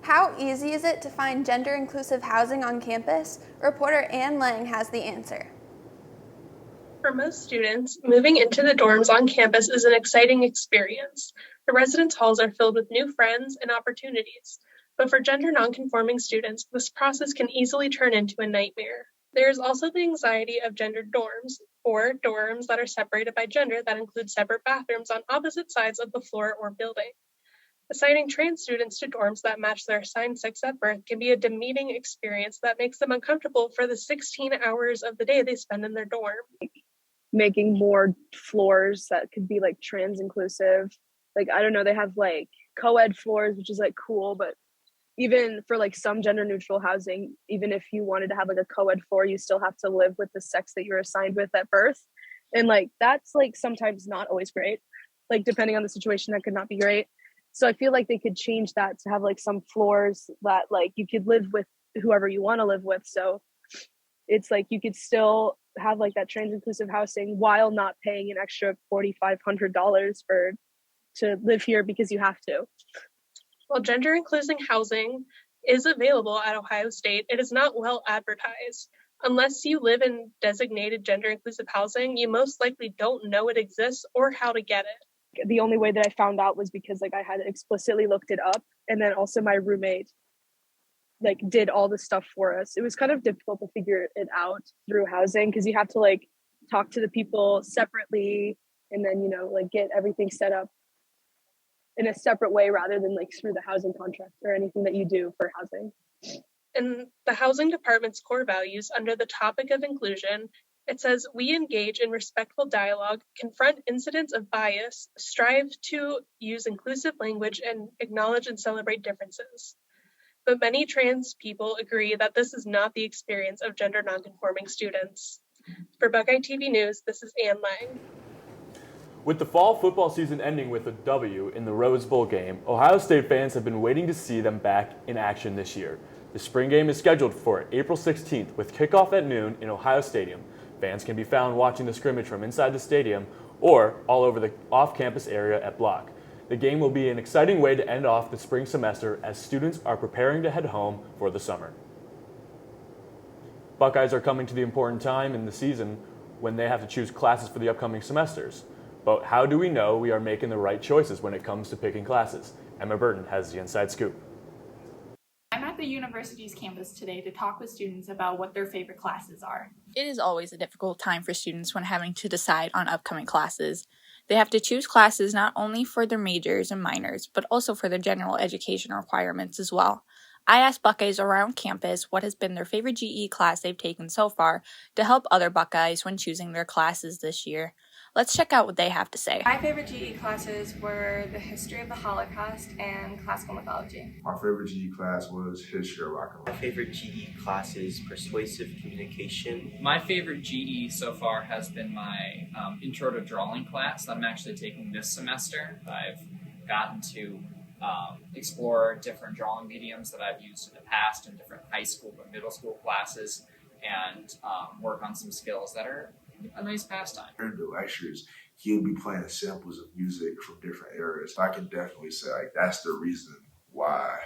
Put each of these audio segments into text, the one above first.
How easy is it to find gender-inclusive housing on campus? Reporter Ann Lang has the answer. For most students, moving into the dorms on campus is an exciting experience. The residence halls are filled with new friends and opportunities. But for gender nonconforming students, this process can easily turn into a nightmare. There is also the anxiety of gendered dorms, or dorms that are separated by gender that include separate bathrooms on opposite sides of the floor or building. Assigning trans students to dorms that match their assigned sex at birth can be a demeaning experience that makes them uncomfortable for the 16 hours of the day they spend in their dorm. Making more floors that could be like trans inclusive. Like, I don't know, they have like co-ed floors, which is like cool, but even for like some gender neutral housing, even if you wanted to have like a co-ed floor, you still have to live with the sex that you're assigned with at birth. And like, that's like sometimes not always great. Like, depending on the situation, that could not be great. So I feel like they could change that to have like some floors that like you could live with whoever you want to live with. So it's like you could still have like that trans inclusive housing while not paying an extra $4,500 to live here because you have to. While gender inclusive housing is available at Ohio State, it is not well advertised. Unless you live in designated gender inclusive housing, you most likely don't know it exists or how to get it. The only way that I found out was because like I had explicitly looked it up, and then also my roommate like did all the stuff for us. It was kind of difficult to figure it out through housing because you have to like talk to the people separately and then, you know, like get everything set up in a separate way rather than like through the housing contract or anything that you do for housing. In the housing department's core values, under the topic of inclusion, it says, we engage in respectful dialogue, confront incidents of bias, strive to use inclusive language, and acknowledge and celebrate differences. But many trans people agree that this is not the experience of gender nonconforming students. For Buckeye TV News, this is Ann Lang. With the fall football season ending with a W in the Rose Bowl game, Ohio State fans have been waiting to see them back in action this year. The spring game is scheduled for April 16th with kickoff at noon in Ohio Stadium. Fans can be found watching the scrimmage from inside the stadium or all over the off-campus area at Block. The game will be an exciting way to end off the spring semester as students are preparing to head home for the summer. Buckeyes are coming to the important time in the season when they have to choose classes for the upcoming semesters. But how do we know we are making the right choices when it comes to picking classes? Emma Burton has the inside scoop. I'm at the university's campus today to talk with students about what their favorite classes are. It is always a difficult time for students when having to decide on upcoming classes. They have to choose classes not only for their majors and minors, but also for their general education requirements as well. I asked Buckeyes around campus what has been their favorite GE class they've taken so far to help other Buckeyes when choosing their classes this year. Let's check out what they have to say. My favorite GE classes were the history of the Holocaust and classical mythology. My favorite GE class was history of rock and roll. My favorite GE class is persuasive communication. My favorite GE so far has been my intro to drawing class that I'm actually taking this semester. I've gotten to explore different drawing mediums that I've used in the past in different high school and middle school classes and work on some skills that are a nice pastime. During the lectures, he'll be playing samples of music from different eras. I can definitely say like that's the reason why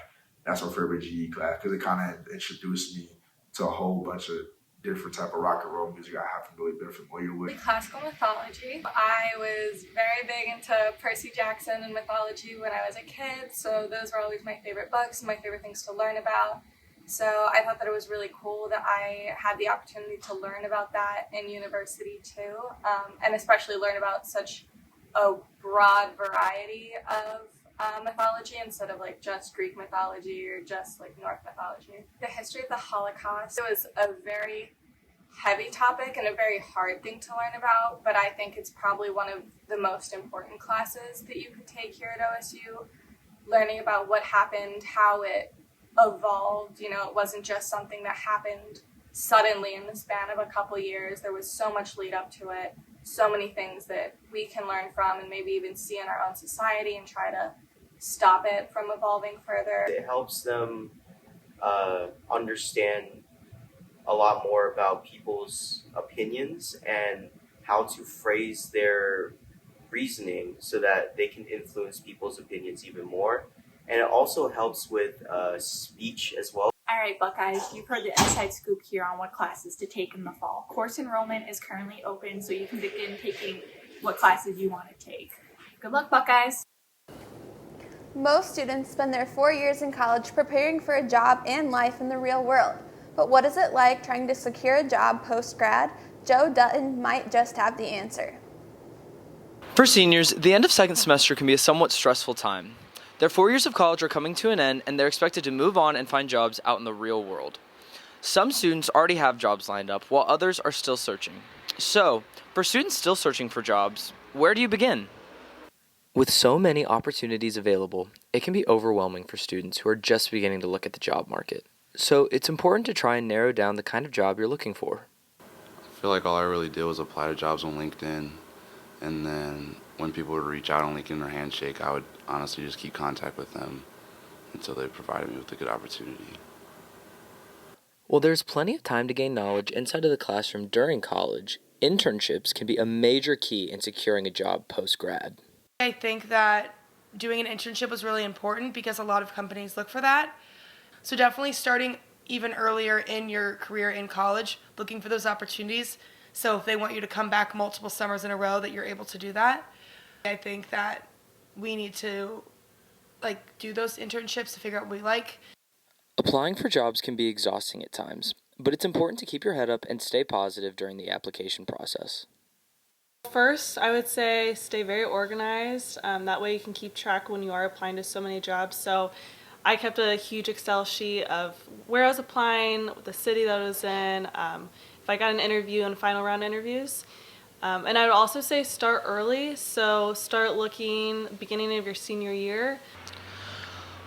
that's my favorite GE class, because it kind of introduced me to a whole bunch of different type of rock and roll music I haven't really been familiar with. Classical mythology. I was very big into Percy Jackson and mythology when I was a kid, so those were always my favorite books and my favorite things to learn about. So I thought that it was really cool that I had the opportunity to learn about that in university too, and especially learn about such a broad variety of mythology instead of like just Greek mythology or just like Norse mythology. The history of the Holocaust, it was a very heavy topic and a very hard thing to learn about, but I think it's probably one of the most important classes that you could take here at OSU, learning about what happened, how it evolved. You know, it wasn't just something that happened suddenly in the span of a couple years. There was so much lead up to it, so many things that we can learn from and maybe even see in our own society and try to stop it from evolving further. It helps them understand a lot more about people's opinions and how to phrase their reasoning so that they can influence people's opinions even more and it also helps with speech as well. All right, Buckeyes, you've heard the inside scoop here on what classes to take in the fall. Course enrollment is currently open, so you can begin taking what classes you want to take. Good luck, Buckeyes! Most students spend their 4 years in college preparing for a job and life in the real world. But what is it like trying to secure a job post-grad? Joe Dutton might just have the answer. For seniors, the end of second semester can be a somewhat stressful time. Their 4 years of college are coming to an end, and they're expected to move on and find jobs out in the real world. Some students already have jobs lined up, while others are still searching. So, for students still searching for jobs, where do you begin? With so many opportunities available, it can be overwhelming for students who are just beginning to look at the job market. So, it's important to try and narrow down the kind of job you're looking for. I feel like all I really did was apply to jobs on LinkedIn, and then when people would reach out on LinkedIn or Handshake, I would honestly just keep contact with them until they provided me with a good opportunity. While there's plenty of time to gain knowledge inside of the classroom during college, internships can be a major key in securing a job post-grad. I think that doing an internship was really important because a lot of companies look for that. So definitely starting even earlier in your career in college, looking for those opportunities. So if they want you to come back multiple summers in a row, that you're able to do that. I think that we need to do those internships to figure out what we like. Applying for jobs can be exhausting at times, but it's important to keep your head up and stay positive during the application process. First, I would say stay very organized. That way you can keep track when you are applying to so many jobs. So I kept a huge Excel sheet of where I was applying, the city that I was in, if I got an interview and final round interviews. And I would also say start early. So start looking beginning of your senior year.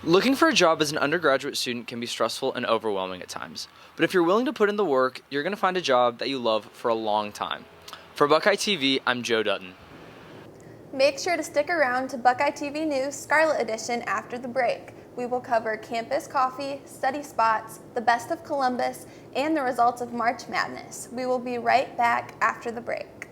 Looking for a job as an undergraduate student can be stressful and overwhelming at times. But if you're willing to put in the work, you're going to find a job that you love for a long time. For Buckeye TV, I'm Joe Dutton. Make sure to stick around to Buckeye TV News Scarlet Edition after the break. We will cover campus coffee, study spots, the best of Columbus, and the results of March Madness. We will be right back after the break.